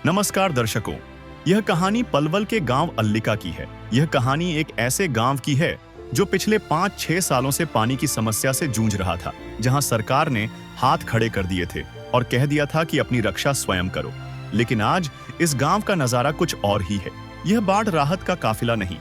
नमस्कार दर्शकों, यह कहानी पलवल के गांव अल्लिका की है। यह कहानी एक ऐसे गांव की है जो पिछले 5-6 सालों से पानी की समस्या से जूझ रहा था, जहां सरकार ने हाथ खड़े कर दिए थे और कह दिया था कि अपनी रक्षा स्वयं करो। लेकिन आज इस गांव का नजारा कुछ और ही है। यह बाढ़ राहत का काफिला नहीं,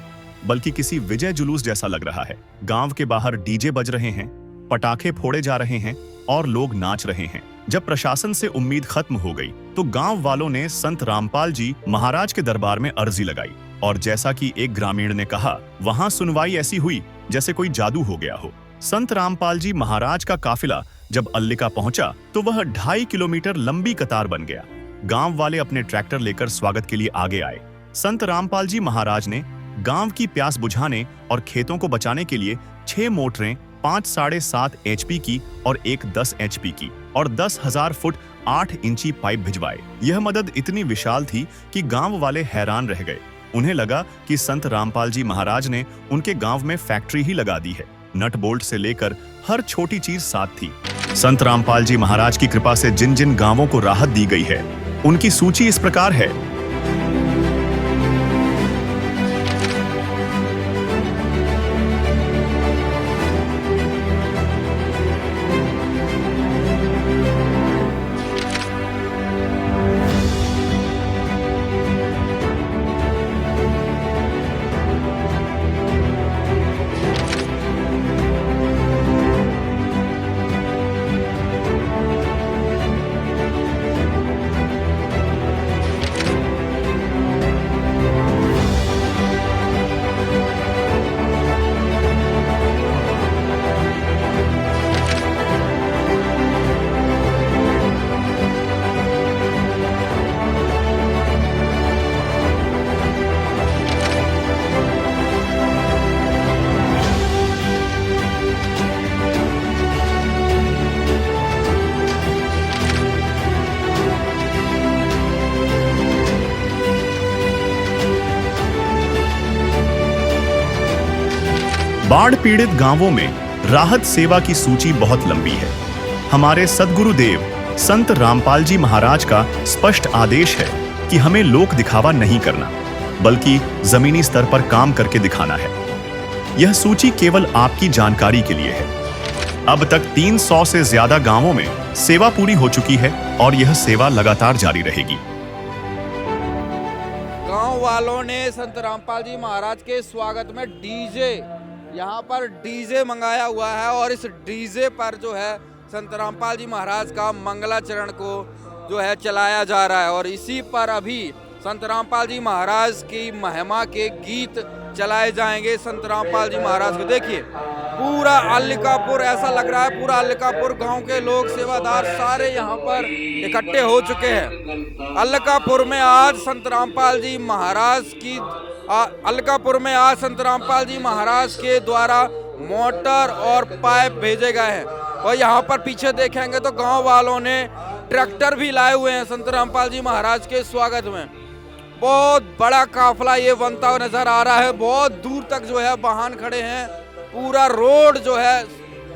बल्कि किसी विजय जुलूस जैसा लग रहा है। गांव के बाहर डीजे बज रहे हैं, पटाखे फोड़े जा रहे हैं और लोग नाच रहे हैं। जब प्रशासन से उम्मीद खत्म हो गई तो गांव वालों ने संत रामपाल जी महाराज के दरबार में अर्जी लगाई और जैसा कि एक ग्रामीण ने कहा, वहां सुनवाई ऐसी हुई जैसे कोई जादू हो गया हो। संत रामपाल जी महाराज का काफिला जब अल्लिका पहुंचा तो वह 2.5 किलोमीटर लंबी कतार बन गया। गांव वाले अपने ट्रैक्टर लेकर स्वागत के लिए आगे आए। संत रामपाल जी महाराज ने गांव की प्यास बुझाने और खेतों को बचाने के लिए 6 मोटरें 5-7.5 HP की और एक 10 HP की और 10,000 फुट 8 इंची पाइप भिजवाए। यह मदद इतनी विशाल थी कि गांव वाले हैरान रह गए। उन्हें लगा कि संत रामपाल जी महाराज ने उनके गांव में फैक्ट्री ही लगा दी है। नट बोल्ट से लेकर हर छोटी चीज साथ थी। संत रामपाल जी महाराज की कृपा से जिन जिन गांवों को राहत दी गई है, उनकी सूची इस प्रकार है। बाढ़ पीड़ित गांवों में राहत सेवा की सूची बहुत लंबी है। हमारे सद्गुरुदेव संत रामपाल जी महाराज का स्पष्ट आदेश है कि हमें लोक दिखावा नहीं करना, बल्कि जमीनी स्तर पर काम करके दिखाना है। यह सूची केवल आपकी जानकारी के लिए है। अब तक 300 से ज्यादा गांवों में सेवा पूरी हो चुकी है और यह सेवा लगातार जारी रहेगी। गांव वालों ने संत रामपाल जी महाराज के स्वागत में डीजे, यहाँ पर डीजे मंगाया हुआ है और इस डीजे पर जो है संत रामपाल जी महाराज का मंगलाचरण को जो है चलाया जा रहा है और इसी पर अभी संत रामपाल जी महाराज की महिमा के गीत चलाए जाएंगे। संत रामपाल जी महाराज को देखिए, पूरा अल्लिकापुर ऐसा लग रहा है, पूरा अल्लिकापुर गांव के लोग, सेवादार सारे यहाँ पर इकट्ठे हो चुके हैं। अल्लिकापुर में आज संत रामपाल जी महाराज की अल्लिकापुर में आज संत रामपाल जी महाराज के द्वारा मोटर और पाइप भेजे गए हैं और यहाँ पर पीछे देखेंगे तो गांव वालों ने ट्रैक्टर भी लाए हुए हैं संत रामपाल जी महाराज के स्वागत में। बहुत बड़ा काफिला ये बनता हुआ नजर आ रहा है। बहुत दूर तक जो है वाहन खड़े हैं। पूरा रोड जो है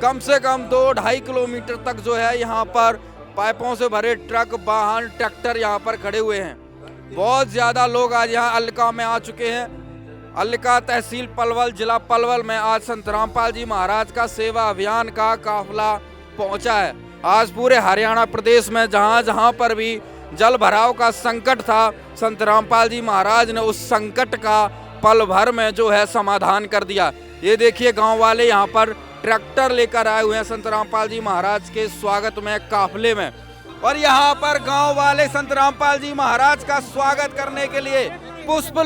कम से कम 2-2.5 किलोमीटर तक जो है यहाँ पर पाइपों से भरे ट्रक, वाहन, ट्रैक्टर यहाँ पर खड़े हुए हैं। बहुत ज्यादा लोग आज यहाँ अल्लिका में आ चुके हैं। अल्लिका तहसील पलवल, जिला पलवल में आज संत रामपाल जी महाराज का सेवा अभियान का काफिला पहुंचा है। आज पूरे हरियाणा प्रदेश में जहां जहां पर भी जल भराव का संकट था, संत रामपाल जी महाराज ने उस संकट का पल भर में जो है समाधान कर दिया। ये देखिए, गांव वाले यहाँ पर ट्रैक्टर लेकर आए हुए हैं संत रामपाल जी महाराज के स्वागत में, काफिले में। और यहाँ पर गांव वाले संत रामपाल जी महाराज का स्वागत करने के लिए पुष्प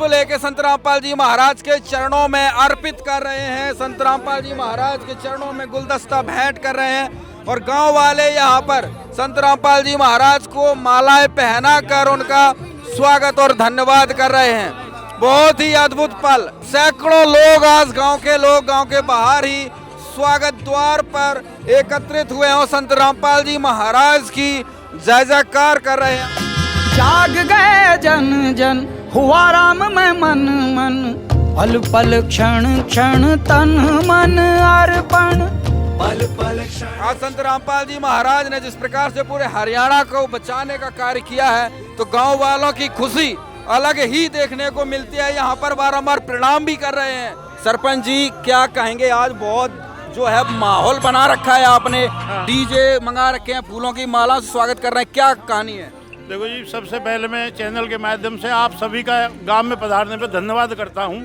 लेके संत रामपाल जी महाराज के चरणों में अर्पित कर रहे हैं। संत रामपाल जी महाराज के चरणों में गुलदस्ता भेंट कर रहे हैं और गांव वाले यहाँ पर संत रामपाल जी महाराज को मालाएं पहना कर उनका स्वागत और धन्यवाद कर रहे हैं। बहुत ही अद्भुत पल। सैकड़ों लोग आज गांव के बाहर ही स्वागत द्वार पर एकत्रित हुए हैं और संत रामपाल जी महाराज की जय जयकार कर रहे हैं। जाग गए जन जन, हुआ राम में मन मन, पल पल क्षण क्षण तन मन अर्पण, आज संत रामपाल जी महाराज ने जिस प्रकार से पूरे हरियाणा को बचाने का कार्य किया है, तो गांव वालों की खुशी अलग ही देखने को मिलती है। यहाँ पर बारंबार प्रणाम भी कर रहे हैं। सरपंच जी क्या कहेंगे, आज बहुत जो है माहौल बना रखा है आपने, डीजे मंगा रखे हैं, फूलों की माला से स्वागत कर रहे हैं, क्या कहानी है? देखो जी, सबसे पहले मैं चैनल के माध्यम से आप सभी का गांव में पधारने पर धन्यवाद करता हूं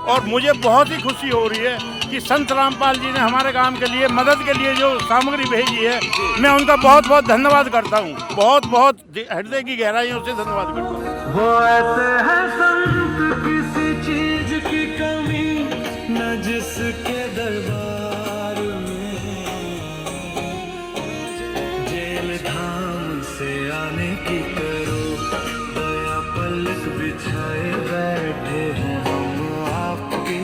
और मुझे बहुत ही खुशी हो रही है कि संत रामपाल जी ने हमारे गांव के लिए मदद के लिए जो सामग्री भेजी है, मैं उनका बहुत बहुत धन्यवाद करता हूं। बहुत बहुत हृदय की गहराइयों से धन्यवाद करता हूं। वो ऐसे हैं संत, किसी चीज की कमी न जिसके दरबार में, जेल धाम से आने की करो दया, पलक बिछाए बैठे हैं हम आपके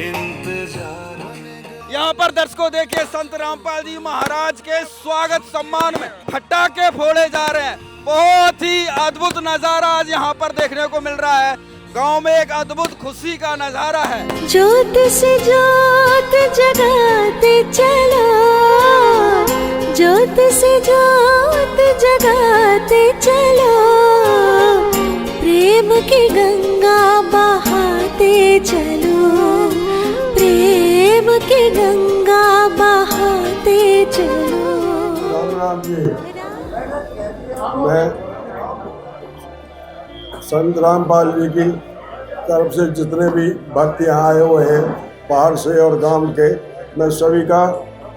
इंतजार में। यहाँ पर दर्शकों देखिए, संत रामपाल जी महाराज के स्वागत सम्मान में पटाखे फोड़े जा रहे हैं। बहुत ही अद्भुत नजारा आज यहाँ पर देखने को मिल रहा है। गांव में एक अद्भुत खुशी का नजारा है। ज्योत से ज्योत जगाते चलो, ज्योत से ज्योत जगाते चलो, प्रेम की गंगा बहाते चलो, प्रेम की गंगा बहाते चलो। राम राम जी, मैं संत रामपाल जी की तरफ से जितने भी भक्त यहाँ आए हुए हैं बाहर से और गांव के, मैं सभी का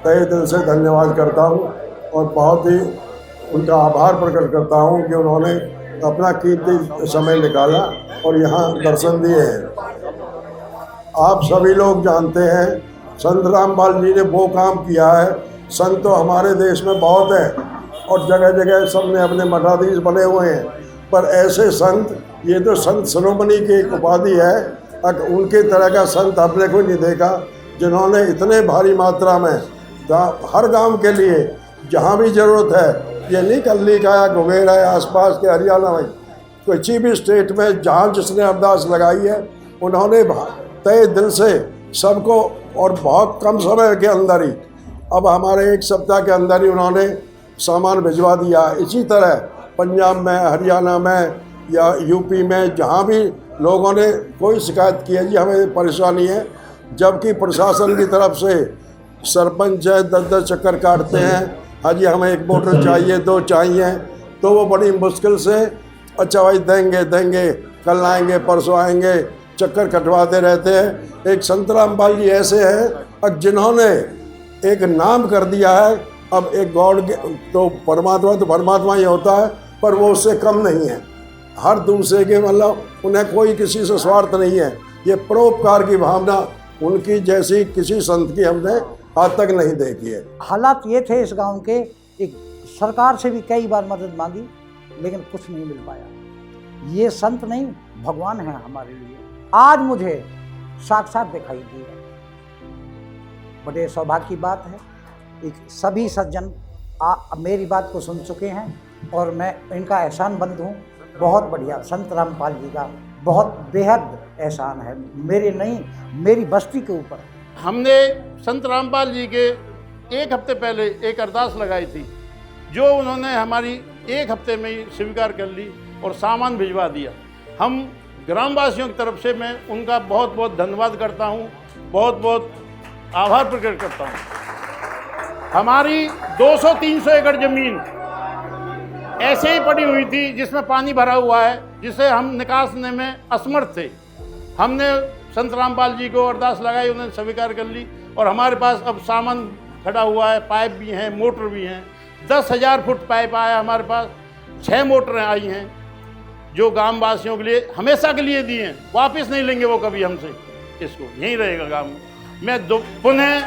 तहे दिल से धन्यवाद करता हूँ और बहुत ही उनका आभार प्रकट करता हूँ कि उन्होंने अपना कीमती समय निकाला और यहाँ दर्शन दिए हैं। आप सभी लोग जानते हैं संत रामपाल जी ने वो काम किया है। संत तो हमारे देश में बहुत है और जगह जगह सब में अपने मठाधीश बने हुए हैं, पर ऐसे संत, ये तो संत शिरोमणि की एक उपाधि है, उनके तरह का संत हमने कोई नहीं देखा जिन्होंने इतने भारी मात्रा में हर गांव के लिए जहां भी ज़रूरत है, ये नहीं कल्ली का या घुमेरा है आसपास के हरियाणा में, किसी भी स्टेट में जहां जिसने अरदास लगाई है, उन्होंने तय दिल से सबको और बहुत कम समय के अंदर ही, अब हमारे एक सप्ताह के अंदर ही उन्होंने सामान भिजवा दिया। इसी तरह पंजाब में, हरियाणा में या यूपी में जहाँ भी लोगों ने कोई शिकायत की है जी हमें परेशानी है, जबकि प्रशासन की तरफ से सरपंच है 10-10 चक्कर काटते हैं, हाँ जी हमें एक मोटर चाहिए, 2 चाहिए, तो वो बड़ी मुश्किल से अच्छा भाई देंगे देंगे, कल आएंगे परसों आएंगे, चक्कर कटवाते रहते हैं। एक संत रामपाल जी ऐसे हैं जिन्होंने एक नाम कर दिया है। अब एक गॉड तो परमात्मा ही होता है, पर वो उससे कम नहीं है। हर दूसरे के मतलब उन्हें कोई किसी से स्वार्थ नहीं है। ये परोपकार की भावना उनकी जैसी किसी संत की हमने आज तक नहीं देखी है। हालात ये थे इस गांव के, एक सरकार से भी कई बार मदद मांगी लेकिन कुछ नहीं मिल पाया। ये संत नहीं भगवान है हमारे लिए। आज मुझे साक्षात दिखाई दी है, बड़े सौभाग्य की बात है। एक सभी सज्जन मेरी बात को सुन चुके हैं और मैं इनका एहसानमंद हूँ। बहुत बढ़िया, संत रामपाल जी का बहुत बेहद एहसान है मेरे नहीं, मेरी बस्ती के ऊपर। हमने संत रामपाल जी के 1 हफ्ते पहले एक अरदास लगाई थी, जो उन्होंने हमारी 1 हफ्ते में ही स्वीकार कर ली और सामान भिजवा दिया। हम ग्रामवासियों की तरफ से मैं उनका बहुत बहुत धन्यवाद करता हूँ, बहुत बहुत आभार प्रकट करता हूँ। हमारी 200-300 एकड़ ज़मीन ऐसे ही पड़ी हुई थी जिसमें पानी भरा हुआ है, जिसे हम निकासने में असमर्थ थे। हमने संत रामपाल जी को अरदास लगाई, उन्होंने स्वीकार कर ली और हमारे पास अब सामान खड़ा हुआ है, पाइप भी हैं, मोटर भी हैं। 10,000 फुट पाइप आया हमारे पास, 6 मोटरें आई हैं जो गांव वासियों के लिए हमेशा के लिए दिए हैं। वापस नहीं लेंगे वो कभी हमसे, इसको यहीं रहेगा गांव में। मैं पुनः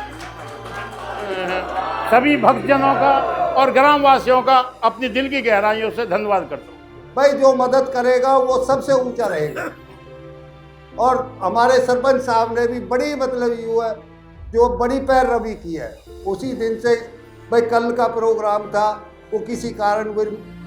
सभी भक्तजनों का और ग्रामवासियों का अपनी दिल की गहराइयों से धन्यवाद करता हूँ। भाई जो मदद करेगा वो सबसे ऊंचा रहेगा। और हमारे सरपंच साहब ने भी बड़ी मतलब ये है जो बड़ी पैरवी की है। उसी दिन से भाई कल का प्रोग्राम था, वो किसी कारण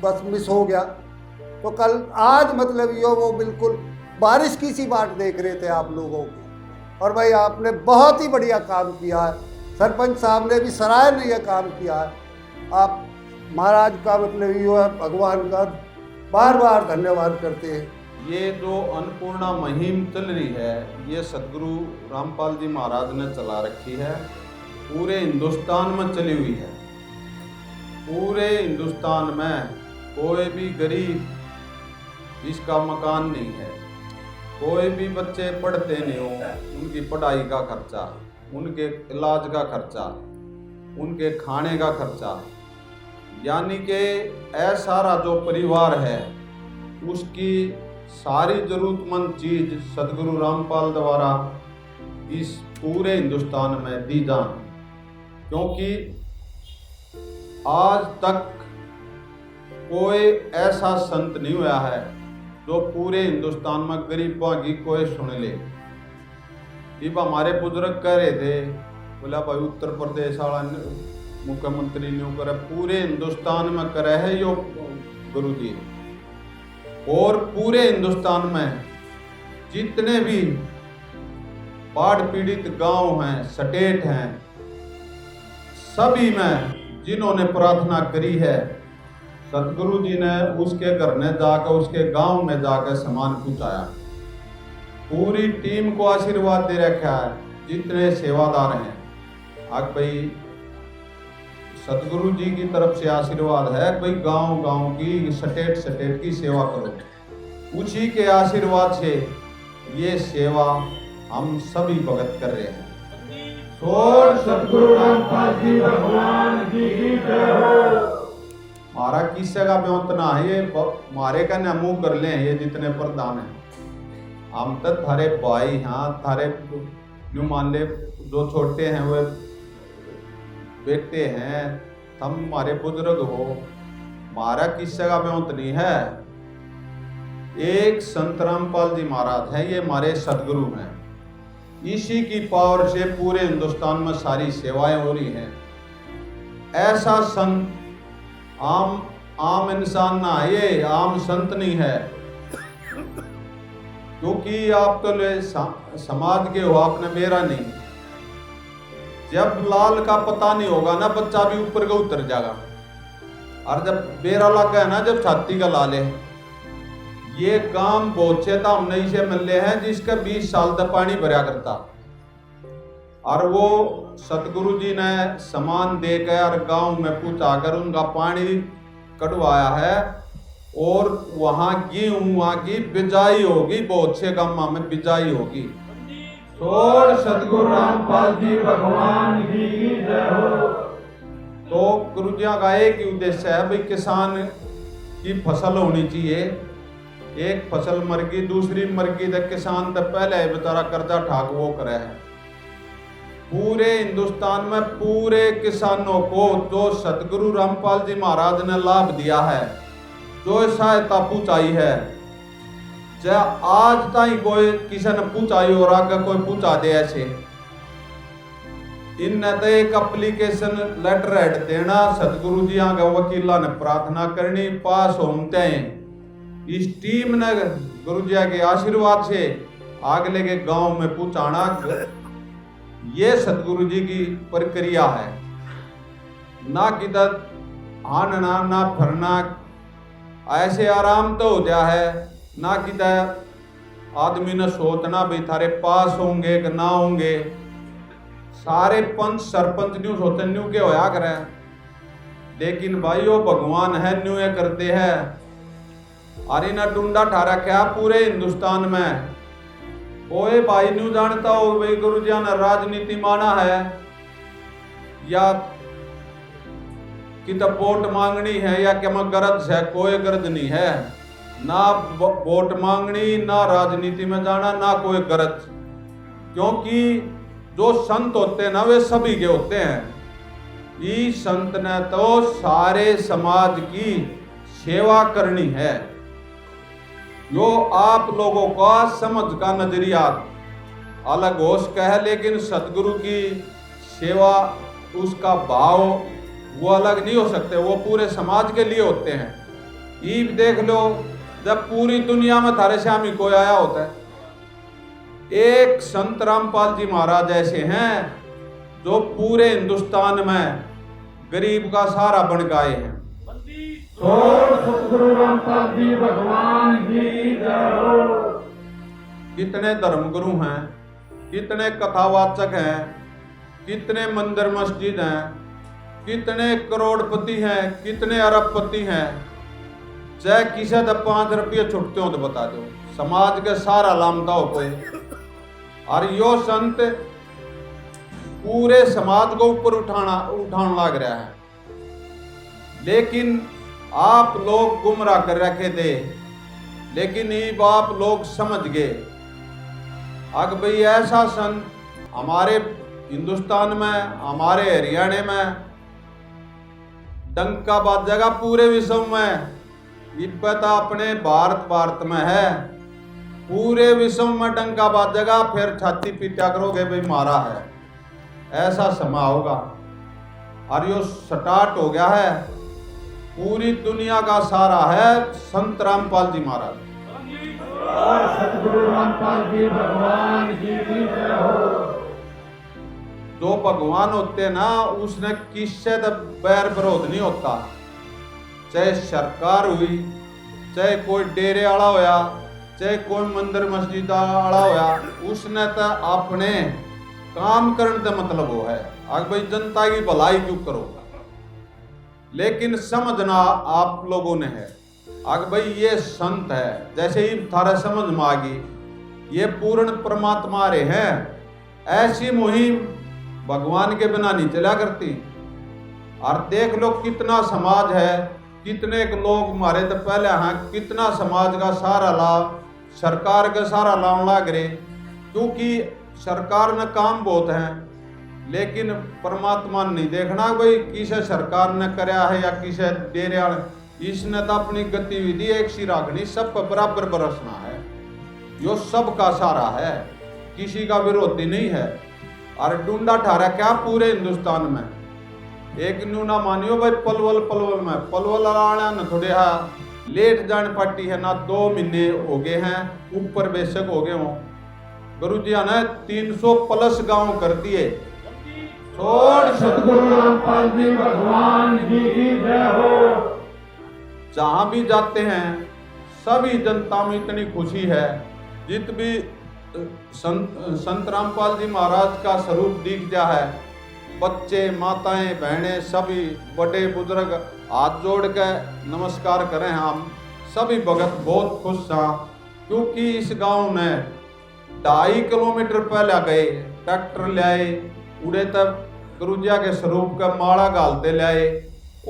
बस मिस हो गया, तो कल आज मतलब ये वो बिल्कुल बारिश की सी बाट देख रहे थे आप लोगों की। और भाई आपने बहुत ही बढ़िया काम किया है। सरपंच साहब ने भी सराहनीय काम किया है। आप महाराज का मतलब ये है, भगवान का बार बार धन्यवाद करते हैं। ये जो अन्नपूर्णा मुहिम चल रही है, ये सदगुरु रामपाल जी महाराज ने चला रखी है, पूरे हिंदुस्तान में चली हुई है। पूरे हिंदुस्तान में कोई भी गरीब जिसका मकान नहीं है, कोई भी बच्चे पढ़ते नहीं हो, उनकी पढ़ाई का खर्चा, उनके इलाज का खर्चा, उनके खाने का खर्चा, यानी कि ऐसा जो परिवार है उसकी सारी जरूरतमंद चीज सदगुरु रामपाल द्वारा इस पूरे हिंदुस्तान में दी जान। क्योंकि आज तक कोई ऐसा संत नहीं हुआ है जो पूरे हिंदुस्तान में गरीबों की कोई सुन ले। जब हमारे बुजुर्ग कह रहे थे, बोला भाई उत्तर प्रदेश वाला मुख्यमंत्री ने करे, पूरे हिंदुस्तान में करे है यो गुरु जी। और पूरे हिंदुस्तान में जितने भी बाढ़ पीड़ित गांव हैं, स्टेट हैं, सभी में जिन्होंने प्रार्थना करी है, सतगुरु जी ने उसके घर में जाकर, उसके गांव में जाकर सामान पहुंचाया। पूरी टीम को आशीर्वाद दे रखा है, जितने सेवादार हैं। आग भाई सतगुरु जी की तरफ से आशीर्वाद है, भाई गांव गांव की, स्टेट की सेवा करो। उसी के आशीर्वाद से ये सेवा हम सभी भगत कर रहे हैं। सतगुरु रामपाल जी भगवान की जय हो। हमारा किस्से का ब्योतना है, ये मारे का न मुंह कर ले, ये जितने प्रधान हैं हम तो थारे भाई, हाँ थारे यूं मान ले जो छोटे हैं वो बेटे हैं, हम हमारे बुजुर्ग हो। हमारा किस्से का ब्योंत नहीं है, एक संत रामपाल जी महाराज है, ये हमारे सदगुरु हैं। इसी की पावर से पूरे हिंदुस्तान में सारी सेवाएं हो रही हैं। ऐसा संत आम इंसान ना, ये आम संत नहीं है। क्योंकि आप तो समाज के हो, आपने मेरा नहीं। जब लाल का पता नहीं होगा ना, बच्चा भी ऊपर का उतर जाएगा। और जब बेरा लगा है ना, जब छाती का लाल है, ये काम पहुंचे तो हम नहीं से मिले हैं जिसका 20 साल तक पानी भरा करता। और वो सतगुरु जी ने सामान देकर और गांव में पहुंचाकर उनका पानी कटवाया है। और वहां की बिजाई होगी, बहुत से गांव में बिजाई होगी। सतगुरु रामपाल जी भगवान की जय हो। तो गुरु जी का एक ही उद्देश्य है, भाई किसान की फसल होनी चाहिए। एक फसल मर गई, दूसरी मर गई, तो किसान तो पहले बेचारा कर्जा ठाक वो करे है। पूरे हिंदुस्तान में पूरे किसानों को जो सतगुरु रामपाल जी महाराज ने लाभ दिया है, जो सहायता पहुंचाई है, चाहे आज ताई कोई किसी ने पहुंचाई और आगे कोई पहुंचा दे, ऐसे इनने तो एक एप्लीकेशन लेटर हेड देना, सतगुरु जी आगे वकीला ने प्रार्थना करनी, पास होते हैं। इस टीम ने गुरु जी के आशीर्वाद से अगले के गांव में पहुंचाना, ये सतगुरु जी की प्रक्रिया है। ना किधर आना ना फरना, ऐसे आराम तो हो जा है, ना किधर आदमी ने सोचना भी थारे पास होंगे कि ना होंगे। सारे पंच सरपंच न्यू सोचते न्यू के होया करे, लेकिन भाई वो भगवान है, न्यू ये करते हैं। और इन्हें डूंडा ठा रखा पूरे हिंदुस्तान में। कोई भाई न्यू जानता हो भाई गुरु जी ने राजनीति माना है या कि तो वोट मांगनी है या क्या गरज है, कोई गरज नहीं है। ना वोट मांगनी, ना राजनीति में जाना, ना कोई गरज। क्योंकि जो संत होते हैं ना, वे सभी के होते हैं। इस संत ने तो सारे समाज की सेवा करनी है। जो आप लोगों का समझ का नजरिया अलग हो सकता है, लेकिन सतगुरु की सेवा, उसका भाव वो अलग नहीं हो सकते, वो पूरे समाज के लिए होते हैं। ईब देख लो, जब पूरी दुनिया में थारे श्यामी कोई आया होता है, एक संत रामपाल जी महाराज ऐसे हैं जो पूरे हिंदुस्तान में गरीब का सहारा बन गए हैं। सतगुरु रामपाल जी भगवान की जय हो। कितने धर्मगुरु हैं, कितने कथावाचक हैं, कितने मंदिर मस्जिद हैं, कितने करोड़पति हैं, कितने अरबपति हैं। चाहे किसी द 5 रुपये छुटते हो तो बता दो, समाज के सारा लामता हो कोई। और यो संत पूरे समाज को ऊपर उठाने लग रहा है, लेकिन आप लोग गुमराह कर रखे थे। लेकिन ये आप लोग समझ गए अग भाई ऐसा संत हमारे हिंदुस्तान में, हमारे हरियाणा में डंका बाजेगा पूरे विश्व में। ये पता अपने भारत में है, पूरे विश्व में डंका बाजेगा, फिर छाती पीटा करोगे भाई मारा है। ऐसा समय होगा और यो स्टार्ट हो गया है। पूरी दुनिया का सहारा है संत रामपाल जी महाराज। और सतगुरु रामपाल जी भगवान की जय हो। जो भगवान होते ना, उसने किससे तो बैर विरोध नहीं होता। चाहे सरकार हुई, चाहे कोई डेरे वाला होया, चाहे कोई मंदिर मस्जिद वाला होया, उसने तो अपने काम करने का मतलब वो है अग भाई जनता की भलाई क्यों करोगा। लेकिन समझना आप लोगों ने है अग भाई ये संत है, जैसे ही थारा समझ में आ गई ये पूर्ण परमात्मा रहे हैं। ऐसी मुहिम भगवान के बिना नहीं चला करती। और देख लो कितना समाज है, कितने लोग हमारे तो पहले हैं, कितना समाज का सहारा ला, सरकार का सहारा लाने लग रहे, क्योंकि सरकार ने काम बहुत हैं। लेकिन परमात्मा नहीं देखना भाई किसे सरकार ने कराया है या किसे डेरे वाले। इसने तो अपनी गतिविधि एक सी रखनी, सब पर बराबर बरसना है। यो सबका सहारा है, किसी का विरोधी नहीं है। और डूंडा ठारा क्या पूरे हिंदुस्तान में। एक न्यू ना मानियो भाई पलवल में पलवल वाला न थोड़े लेट जान पाटी है ना, 2 महीने हो गए हैं, ऊपर बेशक हो गए हों। गुरु जी ने 300+ गांव कर दिए। छोड़ सतगुरु रामपाल जी भगवान की जय हो। जहां भी जाते हैं सभी जनता में इतनी खुशी है। जित भी संत रामपाल जी महाराज का स्वरूप दिख जा है, बच्चे, माताएं, बहनें, सभी बड़े बुजुर्ग हाथ जोड़ के नमस्कार करें। हम सभी भगत बहुत खुश हैं, क्योंकि इस गांव में 2.5 किलोमीटर पहले गए, ट्रैक्टर लाए, उड़े तक गुरुजिया के स्वरूप का माला गालते लाए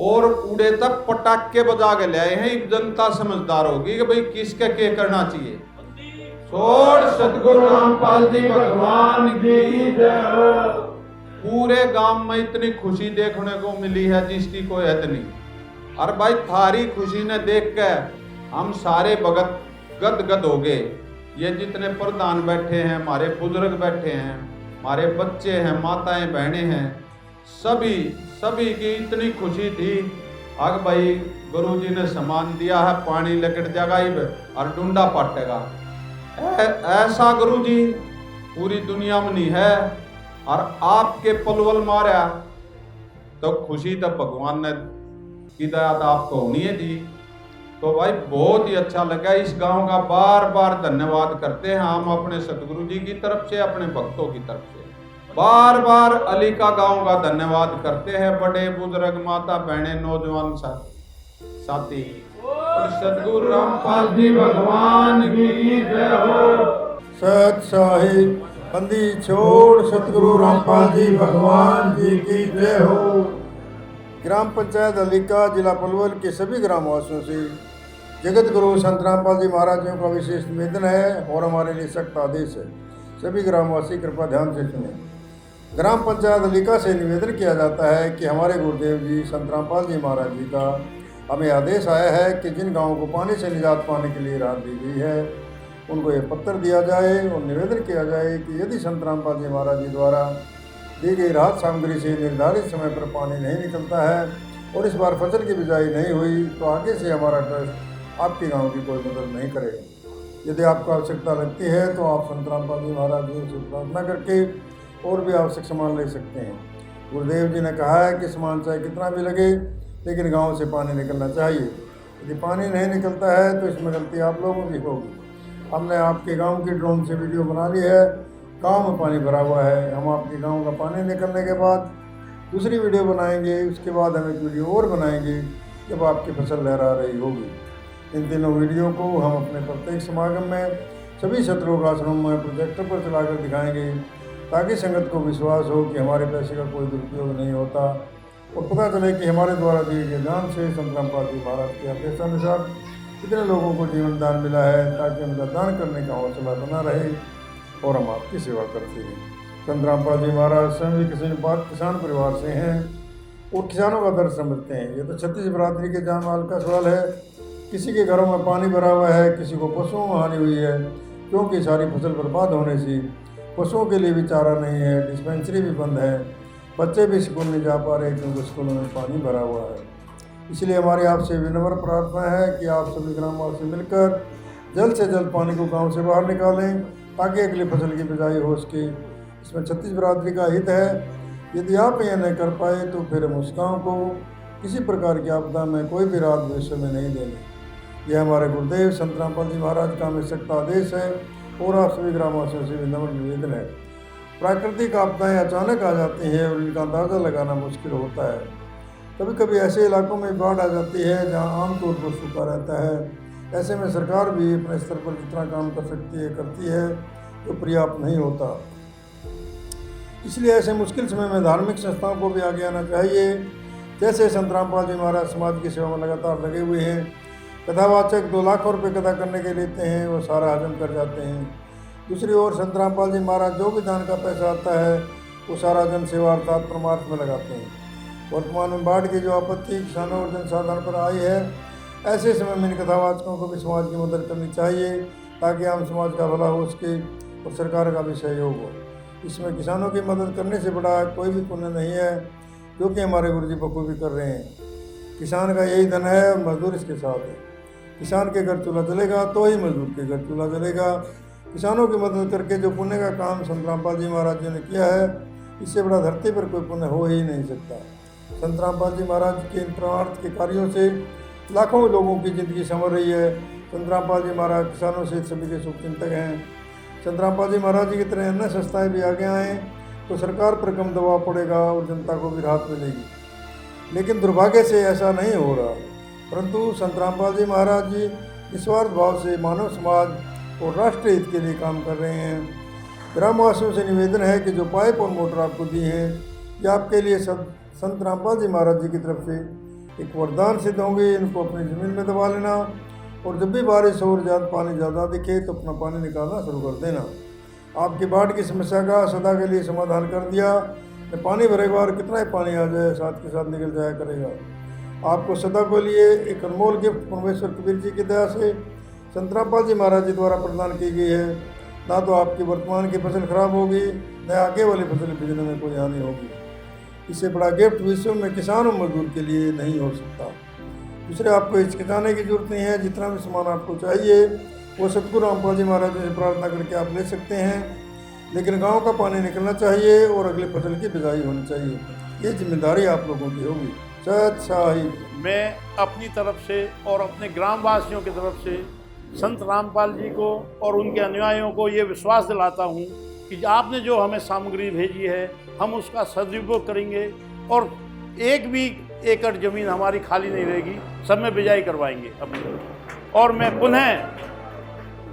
और उड़े तक पटाखे बजा के लाए हैं। जनता समझदार होगी कि भाई किसके क्या करना चाहिए। छोड़ सतगुरु रामपाल जी भगवान की जय हो। पूरे गांव में इतनी खुशी देखने को मिली है जिसकी कोई हद नहीं। और भाई थारी खुशी ने देख के हम सारे भगत गदगद हो गए। ये जितने प्रधान बैठे हैं, हमारे बुजुर्ग बैठे हैं, हमारे बच्चे हैं, माताएं, बहनें हैं, सभी की इतनी खुशी थी। अग भाई गुरुजी ने सम्मान दिया है, पानी लकड़ जगह और डूंडा पाटेगा। ऐसा गुरुजी पूरी दुनिया में नहीं है। और आपके पलवल मारा तो खुशी तो भगवान ने हिदायत आपको होनी है दी। तो भाई बहुत ही अच्छा लगा। इस गांव का बार बार धन्यवाद करते हैं हम अपने सतगुरु जी की तरफ से, अपने भक्तों की तरफ से बार बार अलीका गांव का धन्यवाद करते हैं। बड़े बुजुर्ग, माता, बहने, नौजवान साथी, सतगुरु रामपाल जी भगवान की जय हो। सत साहिब बंदी छोड़ सतगुरु रामपाल जी भगवान जी की जय हो। ग्राम पंचायत अलीका, जिला पलवल के सभी ग्रामवासियों से जगत गुरु संत रामपाल जी महाराज जी का विशेष निवेदन है और हमारे लिए सख्त आदेश है। सभी ग्रामवासी कृपया ध्यान से सुने। ग्राम पंचायत अलीका से निवेदन किया जाता है कि हमारे गुरुदेव जी संत रामपाल जी महाराज जी का हमें आदेश आया है कि जिन गाँवों को पानी से निजात पाने के लिए राहत दी गई है उनको ये पत्र दिया जाए और निवेदन किया जाए कि यदि संत रामपाल जी महाराज जी द्वारा दी गई राहत सामग्री से निर्धारित समय पर पानी नहीं निकलता है और इस बार फसल की बिजाई नहीं हुई तो आगे से हमारा ट्रस्ट आपके गांव की कोई मदद नहीं करेगा। यदि आपको आवश्यकता लगती है तो आप संत रामपाल जी महाराज जी से प्रार्थना करके और भी आवश्यक सामान ले सकते हैं। गुरुदेव जी ने कहा है कि सामान चाहे कितना भी लगे लेकिन गांव से पानी निकलना चाहिए। यदि पानी नहीं निकलता है तो इसमें गलती आप लोगों की होगी। हमने आपके गांव की ड्रोन से वीडियो बना ली है, गांव में पानी भरा हुआ है। हम आपके गांव का पानी निकलने के बाद दूसरी वीडियो बनाएंगे, उसके बाद हम एक वीडियो और बनाएंगे जब आपकी फसल लहरा रही होगी। इन तीनों वीडियो को हम अपने प्रत्येक समागम में सभी सत्रों का आश्रम में प्रोजेक्टर पर चलाकर दिखाएंगे ताकि संगत को विश्वास हो कि हमारे पैसे का कोई दुरुपयोग नहीं होता और पता चले कि हमारे द्वारा दिए गए दान से संत रामपाल जी महाराज के आदेशानुसार कितने लोगों को जीवन दान मिला है, ताकि उनका दान करने का हौसला बना रहे और हम आपकी सेवा करते हैं। संत रामपाल जी महाराज स्वयं भी किसान परिवार से हैं और किसानों का दर्द समझते हैं। ये तो छत्तीस बरादरी के जान माल का सवाल है। किसी के घरों में पानी भरा हुआ है, किसी को पशुओं में हानि हुई है क्योंकि सारी फसल बर्बाद होने से पशुओं के लिए भी चारा नहीं है, डिस्पेंसरी भी बंद है, बच्चे भी स्कूल नहीं जा पा रहे क्योंकि स्कूलों में पानी भरा हुआ है। इसलिए हमारी आपसे विनम्र प्रार्थना है कि आप सभी ग्रामवासी मिलकर जल्द से जल्द पानी को गांव से बाहर निकालें ताकि अगली फसल की बिजाई हो सके। इसमें छत्तीस बरादरी का हित है। यदि आप यह नहीं कर पाए तो फिर हम उस गाँव को किसी प्रकार की आपदा में कोई भी राहत भविष्य में नहीं देंगे। यह हमारे गुरुदेव संत रामपाल जी महाराज का हमें सख्त आदेश है और आप सभी ग्रामवासियों से विनम्र निवेदन है। प्राकृतिक आपदाएं अचानक आ जाती हैं और इनका अंदाज़ा लगाना मुश्किल होता है। कभी कभी ऐसे इलाकों में बाढ़ आ जाती है जहां आमतौर पर सूखा रहता है। ऐसे में सरकार भी अपने स्तर पर जितना काम कर सकती है करती है तो पर्याप्त नहीं होता। इसलिए ऐसे मुश्किल समय में धार्मिक संस्थाओं को भी आगे आना चाहिए। जैसे संत रामपाल जी महाराज समाज की सेवा में लगातार लगे हुए हैं। कथावाचक 2 लाख रुपये कथा करने के लेते हैं, वो सारा हजम कर जाते हैं। दूसरी ओर संत रामपाल जी महाराज जो भी दान का पैसा आता है वो सारा जन सेवा अर्थात परमार्थ में लगाते हैं। वर्तमान में बाढ़ की जो आपत्ति किसानों और जनसाधारण पर आई है, ऐसे समय में इन कथावाचकों को भी समाज की मदद करनी चाहिए ताकि आम समाज का भला हो सके और सरकार का भी सहयोग हो। इसमें किसानों की मदद करने से बड़ा कोई भी पुण्य नहीं है, जो कि हमारे गुरु जी बखूबी कर रहे हैं। किसान का यही धन है और मजदूर इसके साथ है। किसान के घर चूल्हा जलेगा तो ही मजदूर के घर चूल्हा जलेगा। किसानों की मदद करके जो पुण्य का काम संत रामपाल जी महाराज जी ने किया है, इससे बड़ा धरती पर कोई पुण्य हो ही नहीं सकता। संत रामपाल जी महाराज के इन परमार्थ के कार्यों से लाखों लोगों की ज़िंदगी संवर रही है। संत रामपाल जी महाराज किसानों से सभी के शुभचिंतक हैं। संत रामपाल जी महाराज जी की तरह अन्य संस्थाएँ भी आगे आएँ तो सरकार पर कम दबाव पड़ेगा और जनता को भी राहत मिलेगी। लेकिन दुर्भाग्य से ऐसा नहीं हो रहा, परंतु संत रामपाल जी महाराज जी निस्वार्थ भाव से मानव समाज और राष्ट्र हित के लिए काम कर रहे हैं। ग्रामवासियों से निवेदन है कि जो पाइप और मोटर आपको दी हैं, ये आपके लिए सब संत रामपाल जी महाराज जी की तरफ से एक वरदान सिद्ध होंगे। इनको अपनी ज़मीन में दबा लेना और जब भी बारिश हो और पानी ज़्यादा दिखे तो अपना पानी निकालना शुरू कर देना। आपकी बाढ़ की समस्या का सदा के लिए समाधान कर दिया। पानी भरे बार कितना ही पानी आ जाए साथ के साथ निकल जाया करेगा। आपको सदा के लिए एक अनमोल गिफ्ट परमेश्वर कबीर जी की दया से संत रामपाल जी महाराज जी द्वारा प्रदान की गई है। ना तो आपकी वर्तमान की फसल खराब होगी, न आगे वाली फसल बेचने में कोई हानि होगी। इससे बड़ा गिफ्ट विश्व में किसान और मजदूर के लिए नहीं हो सकता। दूसरे, आपको हिचकिचाने की जरूरत नहीं है। जितना भी सामान आपको चाहिए वो सतगुरु रामपाल जी महाराज जी से प्रार्थना करके आप ले सकते हैं। लेकिन गांव का पानी निकलना चाहिए और अगली फसल की बिजाई होनी चाहिए। ये जिम्मेदारी आप लोगों की होगी। सत साहिब। मैं अपनी तरफ से और अपने ग्रामवासियों की तरफ से संत रामपाल जी को और उनके अनुयायियों को ये विश्वास दिलाता हूँ कि आपने जो हमें सामग्री भेजी है हम उसका सदुपयोग करेंगे और एक भी एकड़ ज़मीन हमारी खाली नहीं रहेगी, सब में बिजाई करवाएंगे अपनी। और मैं पुनः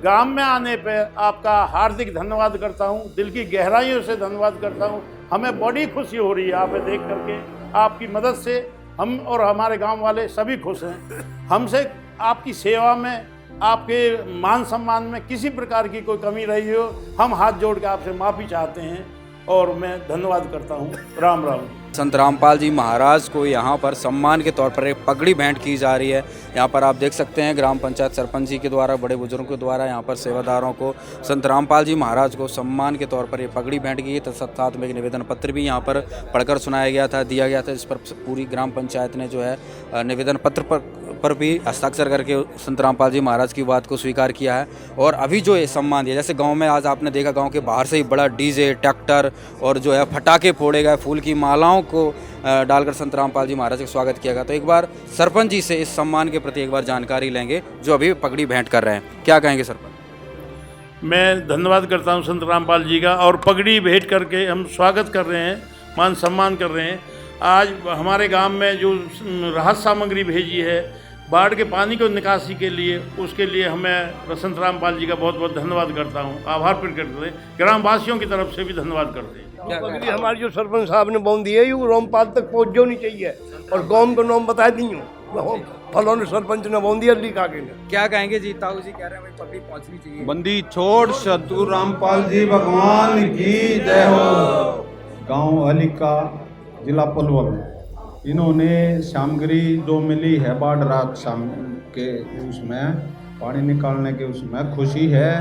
ग्राम में आने पर आपका हार्दिक धन्यवाद करता हूँ, दिल की गहराइयों से धन्यवाद करता हूँ। हमें बड़ी खुशी हो रही है आप देख करके। आपकी मदद से हम और हमारे गांव वाले सभी खुश हैं। हमसे आपकी सेवा में, आपके मान सम्मान में किसी प्रकार की कोई कमी रही हो, हम हाथ जोड़ के आपसे माफ़ी चाहते हैं और मैं धन्यवाद करता हूँ। राम राम। संत रामपाल जी महाराज को यहाँ पर सम्मान के तौर पर एक पगड़ी भेंट की जा रही है। यहाँ पर आप देख सकते हैं ग्राम पंचायत सरपंच जी के द्वारा, बड़े बुजुर्गों के द्वारा यहाँ पर सेवादारों को संत रामपाल जी महाराज को सम्मान के तौर पर ये पगड़ी भेंट की गई। साथ में एक निवेदन पत्र भी यहाँ पर पढ़कर सुनाया गया था, दिया गया था, जिस पर पूरी ग्राम पंचायत ने जो है निवेदन पत्र पर पर भी हस्ताक्षर करके संत रामपाल जी महाराज की बात को स्वीकार किया है। और अभी जो ये सम्मान दिया, जैसे गांव में आज आपने देखा गांव के बाहर से ही बड़ा डीजे, ट्रैक्टर और जो है फटाके फोड़े गए, फूल की मालाओं को डालकर संत रामपाल जी महाराज का स्वागत किया गया। तो एक बार सरपंच जी से इस सम्मान के प्रति एक बार जानकारी लेंगे, जो अभी पगड़ी भेंट कर रहे हैं। क्या कहेंगे सरपंच? मैं धन्यवाद करता हूं संत रामपाल जी का, और पगड़ी भेंट करके हम स्वागत कर रहे हैं, मान सम्मान कर रहे हैं। आज हमारे गांव में जो राहत सामग्री भेजी है बाढ़ के पानी को निकासी के लिए, उसके लिए हमें संत रामपाल जी का बहुत बहुत धन्यवाद करता हूं, आभार प्रकट करते हैं। ग्रामवासियों की तरफ से भी धन्यवाद करते हैं। पगड़ी हमारे जो सरपंच साहब ने बांध दी है, ये रामपाल तक पहुँच जो नहीं चाहिए, और गाँव का नाम बता दी हूँ, फलों ने सरपंच ने बांध दिया लिखा के। क्या कहेंगे जी? ताऊ जी कह रहे हैं भाई पगड़ी पहुंचनी चाहिए। बंदी छोड़ सतगुरु रामपाल जी भगवान की जय हो। गांव अलीका, जिला पलवल, इन्होंने सामग्री जो मिली है बाढ़ रात शाम के उसमें पानी निकालने के उसमें खुशी है।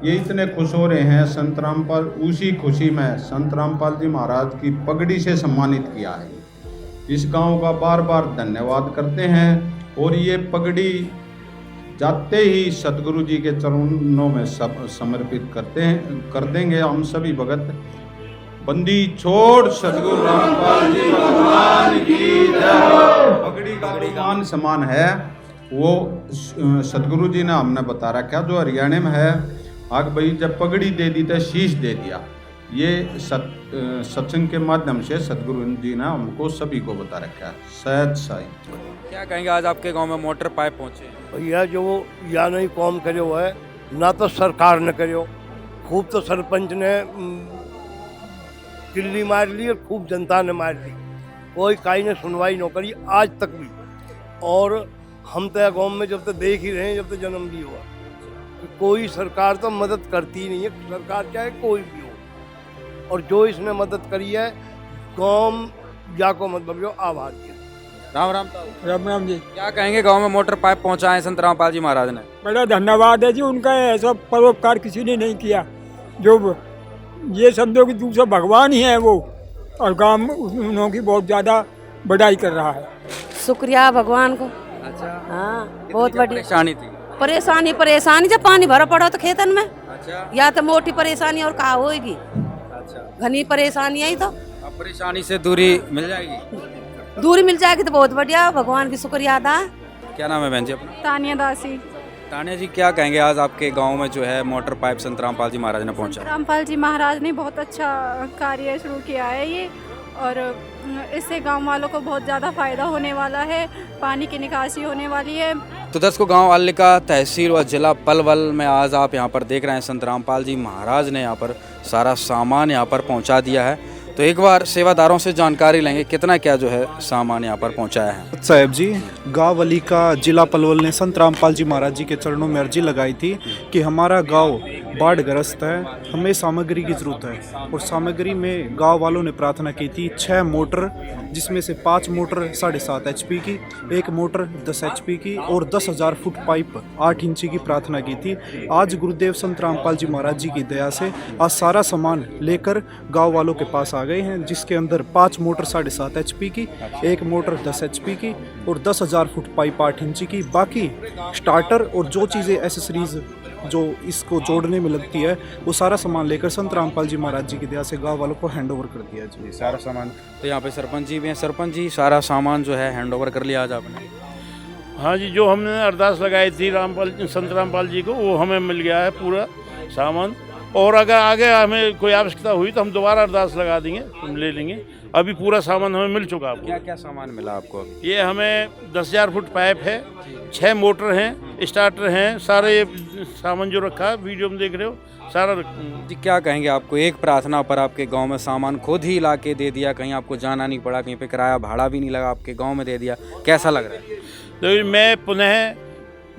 ये इतने खुश हो रहे हैं, संत रामपाल उसी खुशी में संत रामपाल जी महाराज की पगड़ी से सम्मानित किया है। इस गांव का बार बार धन्यवाद करते हैं, और ये पगड़ी जाते ही सतगुरु जी के चरणों में सब समर्पित कर देंगे हम सभी भगत। बंदी छोड़ सतगुरु रामपाल जी भगवान की जय हो। पगड़ी का मान सम्मान है वो सतगुरु जी ने हमने बता रखा, जो हरियाणा में है। आग भाई जब पगड़ी दे दी तो शीश दे दिया, ये सत्संग के माध्यम से सतगुरु जी ने हमको सभी को बता रखा है। सहज साई। क्या कहेंगे? आज आपके गांव में मोटर पाइप पहुंचे? भैया जो या नहीं काम करे हुआ है, ना तो सरकार ने करे, खूब तो सरपंच ने किल्ली मार ली और खूब जनता ने मार ली, कोई काई ने सुनवाई न करी आज तक भी। और हम तो गाँव में जब तक देख ही रहे हैं, जब तक जन्म भी हुआ, कोई सरकार तो मदद करती नहीं है, सरकार चाहे कोई भी हो। और जो इसने मदद करी है, गाँव जाको मतलब जो आभार किया। राम राम। राम राम जी। क्या कहेंगे? गांव में मोटर पाइप पहुंचाए संत रामपाल जी महाराज ने। बड़ा धन्यवाद है जी उनका, ऐसा परोपकार किसी ने नहीं किया। जो ये समझो कि दूसरा भगवान ही है वो, और गांव उन्होंने बहुत ज़्यादा बढ़ाई कर रहा है। शुक्रिया भगवान को। अच्छा। हाँ, बहुत बड़ी परेशानी थी। परेशानी जब पानी भरा पड़ा तो खेतन में। अच्छा। या तो मोटी परेशानी और कहा होगी। अच्छा। घनी परेशानी आई तो अब परेशानी से दूरी मिल जाएगी। दूरी मिल जाएगी तो बहुत बढ़िया, भगवान की शुक्रिया अदा। क्या नाम है बहन जी अपना? तानिया दासी। तानिया जी, क्या कहेंगे? आज आपके गांव में जो है मोटर पाइप संत रामपाल जी महाराज ने पहुंचा। रामपाल जी महाराज ने बहुत अच्छा कार्य शुरू किया है ये, और इससे गांव वालों को बहुत ज़्यादा फायदा होने वाला है, पानी की निकासी होने वाली है। तो दोस्तों, गांव अल्लिका, तहसील व जिला पलवल में आज आप यहां पर देख रहे हैं संत रामपाल जी महाराज ने यहां पर सारा सामान यहां पर पहुंचा दिया है। तो एक बार सेवादारों से जानकारी लेंगे कितना क्या जो है सामान यहाँ पर पहुँचाया है। साहब जी, गाँव अलीका, जिला पलवल ने संत रामपाल जी महाराज जी के चरणों में अर्जी लगाई थी कि हमारा गांव बाढ़ग्रस्त है, हमें सामग्री की ज़रूरत है। और सामग्री में गांव वालों ने प्रार्थना की थी 6 मोटर, जिसमें से 5 मोटर 7.5 HP की, 1 मोटर 10 HP की और 10,000 फुट पाइप 8 इंची की प्रार्थना की थी। आज गुरुदेव संत रामपाल जी महाराज जी की दया से आज सारा सामान लेकर गाँव वालों के पास आ गए हैं, जिसके अंदर 5 मोटर 7.5 HP की, 1 मोटर 10 HP की और 10,000 फुट पाइप 8 इंची की। बाकी स्टार्टर और जो चीज़ें एसेसरीज जो इसको जोड़ने में लगती है, वो सारा सामान लेकर संत रामपाल जी महाराज जी की दया से गाँव वालों को हैंडओवर कर दिया जी। सारा सामान। तो यहाँ पे सरपंच जी भी हैं। सरपंच जी, सारा सामान जो है हैंडओवर कर लिया आज आपने? हाँ जी, जो हमने अरदास लगाई थी संत रामपाल जी को, वो हमें मिल गया है पूरा सामान। और अगर आगे हमें कोई आवश्यकता हुई तो हम दोबारा अरदास लगा देंगे, हम ले लेंगे। अभी पूरा सामान हमें मिल चुका है। क्या क्या सामान मिला आपको? ये हमें 10,000 फुट पाइप है, 6 मोटर हैं, स्टार्टर हैं, सारे सामान जो रखा है वीडियो में देख रहे हो सारा। जी, क्या कहेंगे? आपको एक प्रार्थना पर आपके गांव में सामान खुद ही ला के दे दिया, कहीं आपको जाना नहीं पड़ा, कहीं पे किराया भाड़ा भी नहीं लगा, आपके गाँव में दे दिया, कैसा लग रहा है? तो मैं पुनः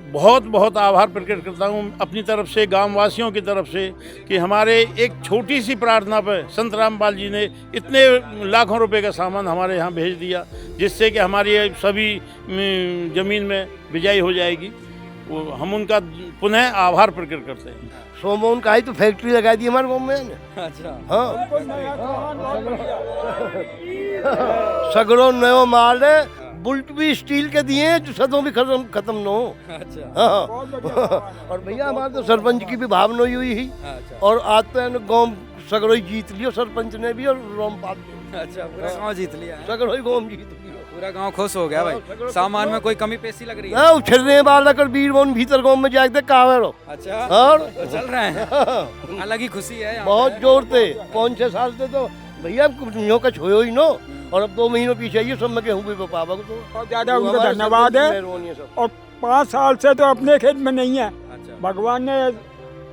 बहुत बहुत आभार प्रकट करता हूँ अपनी तरफ से, गांव वासियों की तरफ से, कि हमारे एक छोटी सी प्रार्थना पर संत रामपाल जी ने इतने लाखों रुपए का सामान हमारे यहाँ भेज दिया, जिससे कि हमारी सभी ज़मीन में बिजाई हो जाएगी। वो हम उनका पुनः आभार प्रकट करते हैं। सोमोन का ही तो फैक्ट्री लगा दी हमारे गाँव में। अच्छा। हाँ, सगड़ो नयो माल बुल्ट भी स्टील के दिए हैं जो सदों भी खत्म न हो। अच्छा हाँ और भैया हमारे तो सरपंच की भी भावना हुई ही और आज तो गाँव सगरोई जीत लियो सरपंच ने भी और रामपाल ने। अच्छा पूरा गांव जीत लिया है। सगरोई गाँव जीत लियो, पूरा गांव खुश हो गया भाई। सामान में कोई कमी पेशी लग रही है? हाँ उछलने वाला कर वीर मोहन भीतर गाँव में जाके कावे रो। अच्छा और तो चल रहे हैं, अलग ही खुशी है यहाँ बहुत पे। जोर थे 5-6 साल से तो भैया यूँ का छोयो ही नो और अब 2 महीनों पीछे ये सब में गेहूँ भी पावा को तो बहुत ज़्यादा उनका धन्यवाद है। और 5 साल से तो अपने खेत में नहीं है, भगवान ने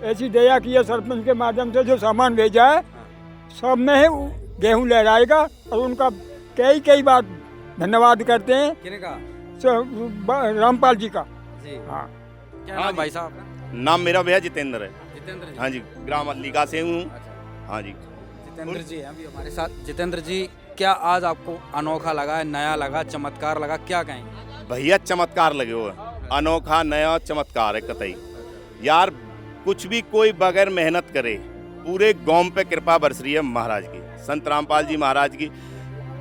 ऐसी दया की है सरपंच के माध्यम से जो सामान भेजा है सब में है गेहूँ लहराएगा और उनका कई बार धन्यवाद करते हैं। किने का? रामपाल जी का। जी हाँ क्या नाम भाई साहब का? नाम मेरा भैया जितेंद्र है। जितेंद्र जी। हाँ जी, ग्राम अल्लिका से हूँ। हाँ जी, जितेंद्र जी हैं अभी हमारे साथ। जितेंद्र जी क्या आज आपको अनोखा लगा है, नया लगा, चमत्कार लगा, क्या कहेंगे? भैया चमत्कार लगे हुए, अनोखा नया चमत्कार है कतई। यार कुछ भी कोई बगैर मेहनत करे, पूरे गांव पे कृपा बरस रही है महाराज की, संत रामपाल जी महाराज की।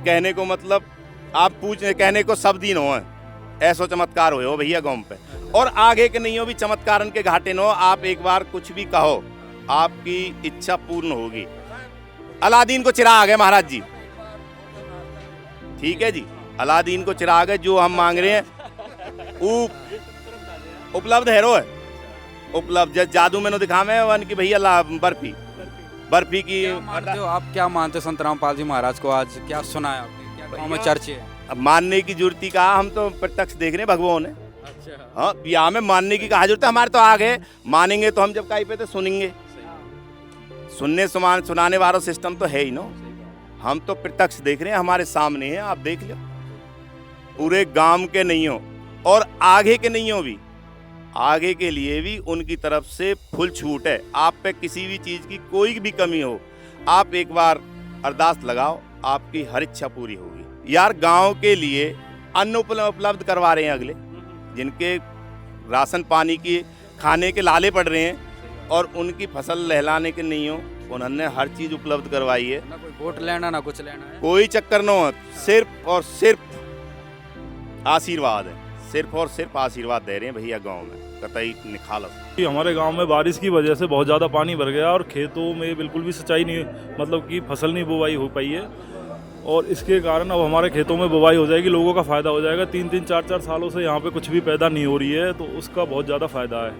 कहने को मतलब आप कहने को सब दिन हो ऐसा चमत्कार हो भैया गांव पे। और आगे के नहीं हो भी चमत्कारन के घाटे नो, आप एक बार कुछ भी कहो आपकी इच्छा पूर्ण होगी। अलादीन को चिराग है महाराज जी, ठीक है जी, अलादीन को चिराग है, जो हम मांग रहे हैं वो उपलब्ध है रो है उपलब्ध। जैसे जादू में दिखावे वन की भैया बर्फी की। क्या मानते हो आप, क्या मानते हो संत रामपाल जी महाराज को? आज क्या सुना है आपने, क्या गाँव में चर्चे है? अब मानने की जरूरत का हम तो प्रत्यक्ष देख रहे हैं भगवान है। अच्छा हाँ यहाँ में मानने की कहा जरूरत है, हमारे तो आगे मानेंगे तो हम जब कहीं पे तो सुनेंगे, सुनाने वाला सिस्टम तो है ही नो। हम तो प्रत्यक्ष देख रहे हैं, हमारे सामने है, आप देख लो। पूरे गांव के नहीं हो और आगे के नहीं हो भी, आगे के लिए भी उनकी तरफ से फुल छूट है। आप पे किसी भी चीज की कोई भी कमी हो, आप एक बार अरदास लगाओ, आपकी हर इच्छा पूरी होगी। यार गांव के लिए अन्न उपलब्ध करवा रहे हैं अगले, जिनके राशन पानी की खाने के लाले पड़ रहे हैं और उनकी फसल लहलाने के नहीं हो, उन्होंने हर चीज उपलब्ध करवाई है। ना कोई वोट लेना ना कुछ लेना है, कोई चक्कर न हो, सिर्फ और सिर्फ आशीर्वाद है, सिर्फ और सिर्फ आशीर्वाद दे रहे हैं भैया गांव में, कतई निखालस। हमारे गांव में बारिश की वजह से बहुत ज़्यादा पानी भर गया और खेतों में बिल्कुल भी सिंचाई नहीं, मतलब कि फसल नहीं बुवाई हो पाई है और इसके कारण अब हमारे खेतों में बुवाई हो जाएगी, लोगों का फ़ायदा हो जाएगा। 3-3, 4-4 सालों से यहाँ पे कुछ भी पैदा नहीं हो रही है, तो उसका बहुत ज़्यादा फ़ायदा है।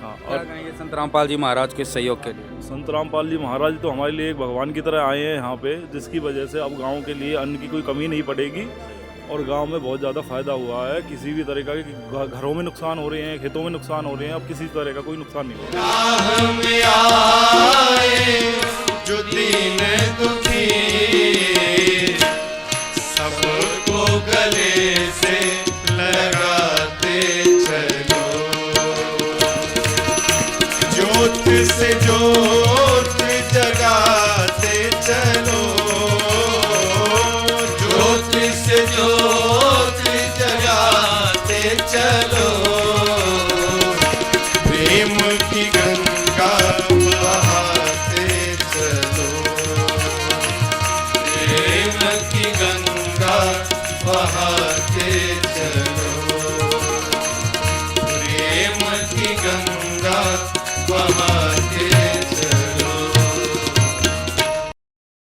हाँ, क्या कहेंगे संत रामपाल जी महाराज के सहयोग के लिए? संत रामपाल जी महाराज तो हमारे लिए एक भगवान की तरह आए हैं यहाँ पे, जिसकी वजह से अब गाँव के लिए अन्न की कोई कमी नहीं पड़ेगी और गांव में बहुत ज़्यादा फायदा हुआ है। किसी भी तरह का घरों में नुकसान हो रहे हैं, खेतों में नुकसान हो रहे हैं, अब किसी तरह का कोई नुकसान नहीं हो जो दीन दुखी सबको गले से लगाते चलो, ज्योत से ज्योत जगाते चलो, ज्योत से ज्योत जगाते चलो, प्रेम की गंगा